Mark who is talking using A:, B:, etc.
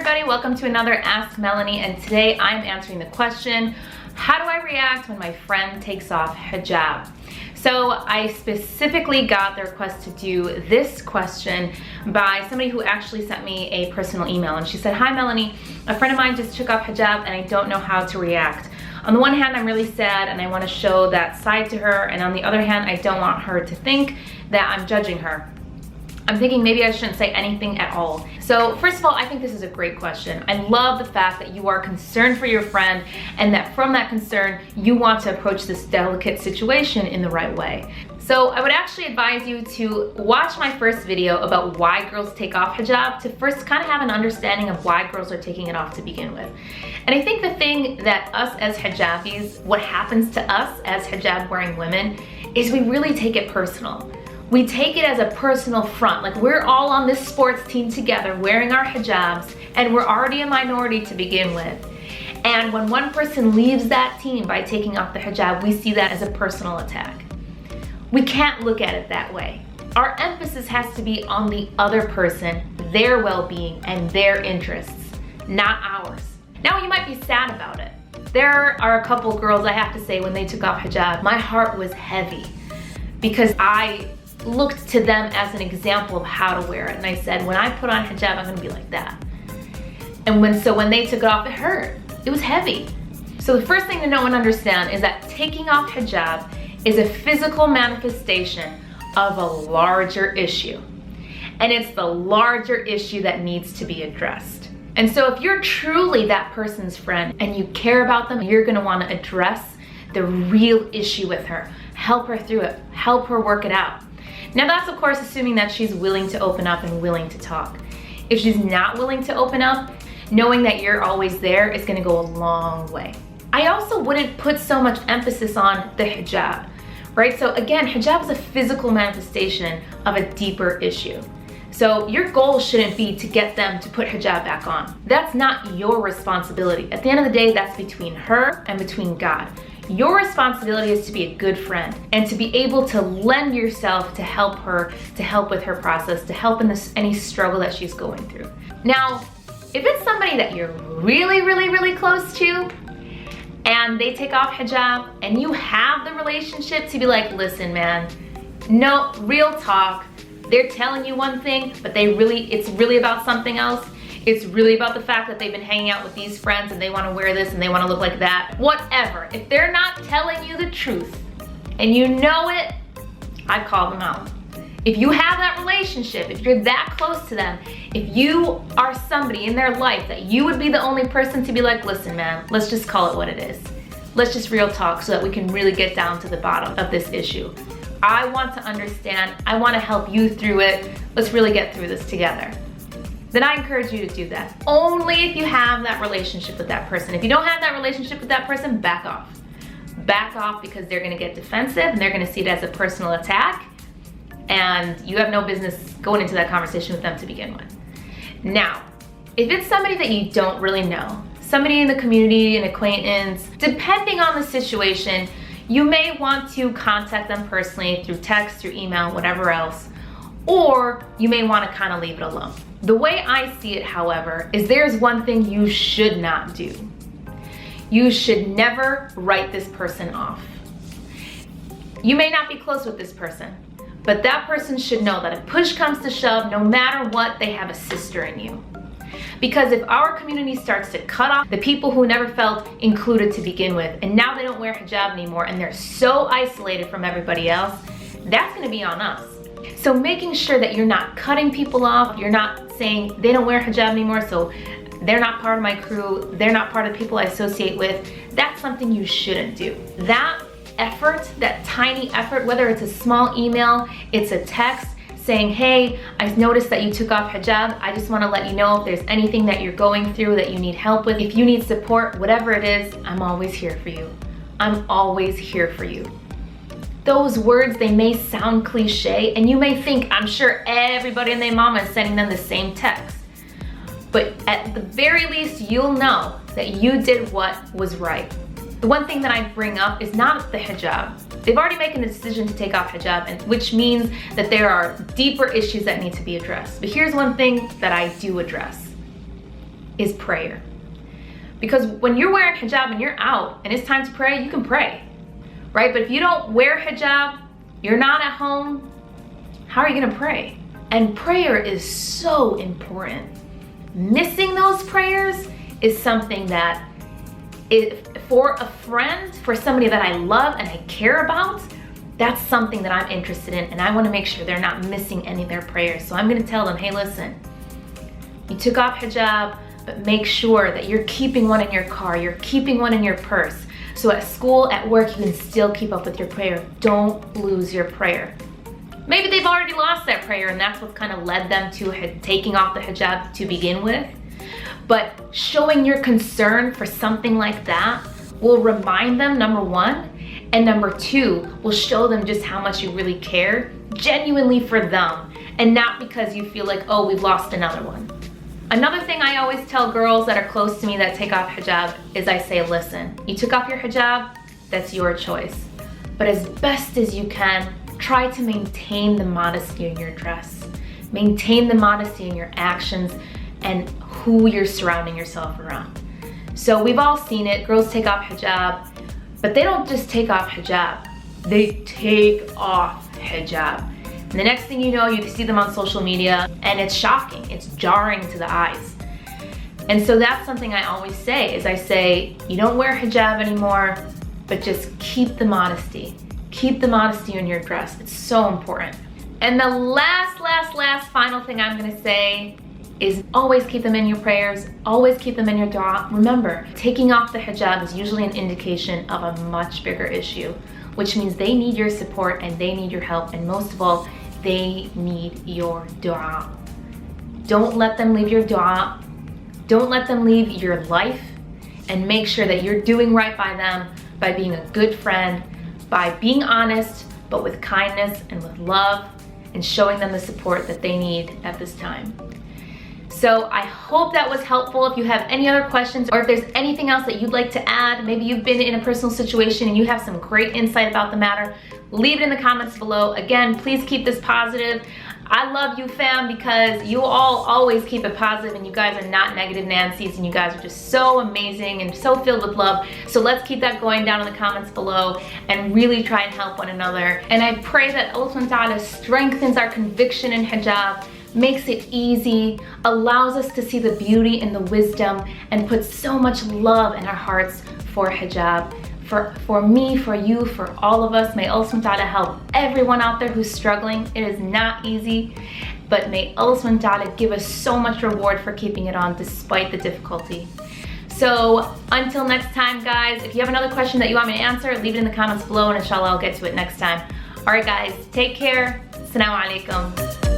A: everybody, welcome to another Ask Melanie, and today I'm answering the question, how do I react when my friend takes off hijab? So I specifically got the request to do this question by somebody who actually sent me a personal email, and she said, hi Melanie, a friend of mine just took off hijab and I don't know how to react. On the one hand, I'm really sad and I want to show that side to her, and on the other hand, I don't want her to think that I'm judging her. I'm thinking maybe I shouldn't say anything at all. So first of all, I think this is a great question. I love the fact that you are concerned for your friend and that from that concern, you want to approach this delicate situation in the right way. So I would actually advise you to watch my first video about why girls take off hijab to first kind of have an understanding of why girls are taking it off to begin with. And I think the thing that us as hijabis, what happens to us as hijab wearing women is we really take it personal. We take it as a personal front, like we're all on this sports team together wearing our hijabs and we're already a minority to begin with. And when one person leaves that team by taking off the hijab, we see that as a personal attack. We can't look at it that way. Our emphasis has to be on the other person, their well-being and their interests, not ours. Now you might be sad about it. There are a couple girls, I have to say, when they took off hijab, my heart was heavy because I looked to them as an example of how to wear it. And I said, when I put on hijab, I'm gonna be like that. And when they took it off, it hurt. It was heavy. So the first thing to know and understand is that taking off hijab is a physical manifestation of a larger issue. And it's the larger issue that needs to be addressed. And so if you're truly that person's friend and you care about them, you're gonna wanna address the real issue with her, help her through it, help her work it out. Now that's of course assuming that she's willing to open up and willing to talk. If she's not willing to open up, knowing that you're always there is gonna go a long way. I also wouldn't put so much emphasis on the hijab, right? So again, hijab is a physical manifestation of a deeper issue. So your goal shouldn't be to get them to put hijab back on. That's not your responsibility. At the end of the day, that's between her and between God. Your responsibility is to be a good friend and to be able to lend yourself to help her, to help with her process, to help in any struggle that she's going through. Now, if it's somebody that you're really close to and they take off hijab and you have the relationship to be like, listen man, no, real talk, they're telling you one thing, but it's really about something else. It's really about the fact that they've been hanging out with these friends and they want to wear this and they want to look like that. Whatever. If they're not telling you the truth and you know it, I'd call them out. If you have that relationship, if you're that close to them, if you are somebody in their life that you would be the only person to be like, listen man, let's just call it what it is. Let's just real talk so that we can really get down to the bottom of this issue. I want to understand. I want to help you through it. Let's really get through this together. Then I encourage you to do that. Only if you have that relationship with that person. If you don't have that relationship with that person, back off. Back off because they're gonna get defensive and they're gonna see it as a personal attack, and you have no business going into that conversation with them to begin with. Now, if it's somebody that you don't really know, somebody in the community, an acquaintance, depending on the situation, you may want to contact them personally through text, through email, whatever else, or you may want to kind of leave it alone. The way I see it, however, is there's one thing you should not do. You should never write this person off. You may not be close with this person, but that person should know that if push comes to shove, no matter what, they have a sister in you. Because if our community starts to cut off the people who never felt included to begin with, and now they don't wear hijab anymore and they're so isolated from everybody else, that's gonna be on us. So making sure that you're not cutting people off, you're not saying they don't wear hijab anymore, so they're not part of my crew, they're not part of the people I associate with, that's something you shouldn't do. That effort, that tiny effort, whether it's a small email, it's a text saying, hey, I noticed that you took off hijab, I just wanna let you know if there's anything that you're going through that you need help with, if you need support, whatever it is, I'm always here for you. I'm always here for you. Those words, they may sound cliche and you may think, I'm sure everybody and their mama is sending them the same text. But at the very least, you'll know that you did what was right. The one thing that I bring up is not the hijab. They've already making the decision to take off hijab, which means that there are deeper issues that need to be addressed. But here's one thing that I do address. is prayer. Because when you're wearing hijab and you're out and it's time to pray, you can pray, right? But if you don't wear hijab, you're not at home, how are you gonna pray? And prayer is so important. Missing those prayers is something that for a friend, for somebody that I love and I care about, that's something that I'm interested in, and I wanna make sure they're not missing any of their prayers. So I'm gonna tell them, hey, listen, you took off hijab, but make sure that you're keeping one in your car, you're keeping one in your purse. So at school, at work, you can still keep up with your prayer. Don't lose your prayer. Maybe they've already lost that prayer and that's what kind of led them to taking off the hijab to begin with. But showing your concern for something like that will remind them, number one, and number two, will show them just how much you really care, genuinely for them, and not because you feel like, oh, we've lost another one. Another thing I always tell girls that are close to me that take off hijab is I say, listen, you took off your hijab, that's your choice. But as best as you can, try to maintain the modesty in your dress. Maintain the modesty in your actions and who you're surrounding yourself around. So we've all seen it, girls take off hijab, but they don't just take off hijab, they take off hijab. And the next thing you know, you see them on social media and it's shocking, it's jarring to the eyes. And so that's something I always say, is I say, you don't wear hijab anymore, but just keep the modesty. Keep the modesty in your dress, it's so important. And the last final thing I'm gonna say is always keep them in your prayers, always keep them in your dua. Remember, taking off the hijab is usually an indication of a much bigger issue, which means they need your support and they need your help, and most of all, they need your dua. Don't let them leave your dua. Don't let them leave your life, and make sure that you're doing right by them by being a good friend, by being honest, but with kindness and with love, and showing them the support that they need at this time. So I hope that was helpful. If you have any other questions, or if there's anything else that you'd like to add, maybe you've been in a personal situation and you have some great insight about the matter, leave it in the comments below. Again, please keep this positive. I love you, fam, because you all always keep it positive, and you guys are not negative Nancy's, and you guys are just so amazing and so filled with love. So let's keep that going down in the comments below and really try and help one another. And I pray that Allah subhanahu wa ta'ala strengthens our conviction in hijab, makes it easy, allows us to see the beauty and the wisdom, and puts so much love in our hearts for hijab. For me, for you, for all of us, may Allah subhanahu wa ta'ala help everyone out there who's struggling. It is not easy, but may Allah subhanahu wa ta'ala give us so much reward for keeping it on despite the difficulty. So until next time, guys, if you have another question that you want me to answer, leave it in the comments below, and inshallah I'll get to it next time. All right, guys, take care. Assalamu alaikum.